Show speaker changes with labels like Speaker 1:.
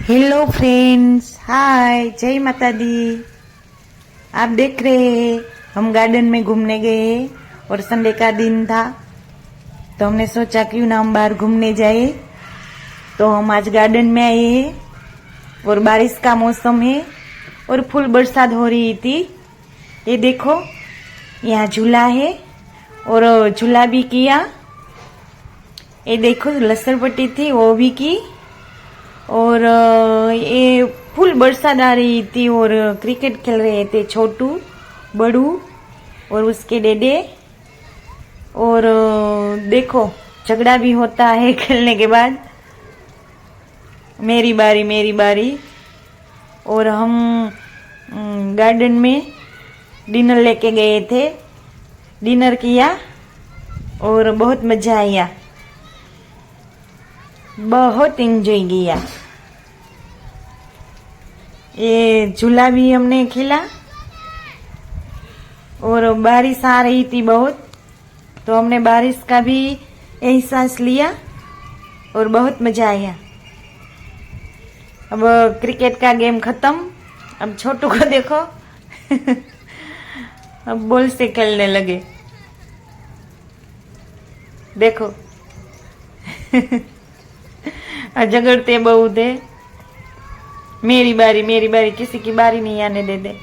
Speaker 1: Hello friends, हाय, जय माता दी। आप देख रहे हैं हम गार्डन में घूमने गए और संडे का दिन था, तो हमने सोचा क्यों ना हम बाहर घूमने जाए। तो हम आज गार्डन में आए हैं और बारिश का मौसम है और फुल बरसात हो रही थी। ये देखो, यहाँ झूला है और झूला भी किया। ये देखो, लसर पट्टी थी वो भी की और ये फुल बरसात आ रही थी और क्रिकेट खेल रहे थे छोटू, बड़ू और उसके डेडे। और देखो, झगड़ा भी होता है खेलने के बाद, मेरी बारी मेरी बारी। और हम गार्डन में डिनर लेके गए थे, डिनर किया और बहुत मजा आया, बहुत एंजॉय किया। ये झूला भी हमने खेला और बारिश आ रही थी बहुत, तो हमने बारिश का भी एहसास लिया और बहुत मजा आया। अब क्रिकेट का गेम खत्म, अब छोटू को देखो अब बॉल से खेलने लगे, देखो झगड़ते बहुत है, मेरी बारी मेरी बारी, किसी की बारी नहीं आने दे दे।